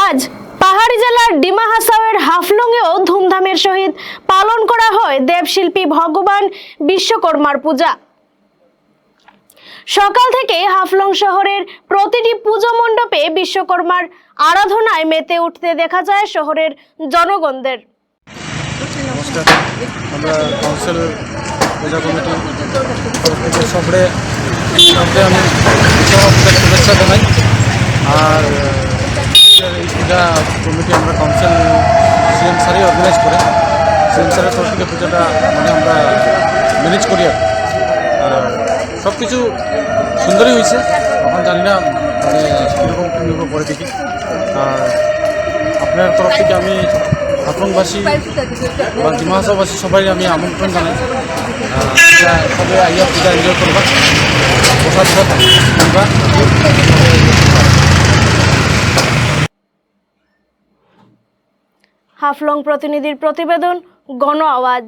আজ পাহাড়ি জেলার ডিমা হাসাওয়ের হাফলংয়েও ধুমধামের সহিত পালন করা হয় দেবশিল্পী ভগবান বিশ্বকর্মার পূজা। সকাল থেকে হাফলং শহরের প্রতিটি পুজো মণ্ডপে বিশ্বকর্মার আরাধনায় মেতে উঠতে দেখা যায় শহরের জনগণদের। নমস্কার, আমরা কাউন্সিল পূজা কমিটি তরফ থেকে সবরে আমি শুভেচ্ছা জানাই। আর এই পূজা কমিটি আমরা কাউন্সিল সিএম স্যারই অর্গানাইজ করে, সিএম স্যারের তরফ থেকে পূজাটা আমরা ম্যানেজ করি। আর সব কিছু সুন্দরই হয়েছে। এখন জানি না কীরকম করে দেখি। আর আপনার তরফ থেকে আমি হাফলংবাসী বা ডিমা হাসাওবাসী সবাই আমি আমন্ত্রণ জানাই। সবাই আইয়া পূজা এনজয় করবা, প্রসাদ কিনবা। হাফলং প্রতিনিধির প্রতিবেদন, গণ আওয়াজ।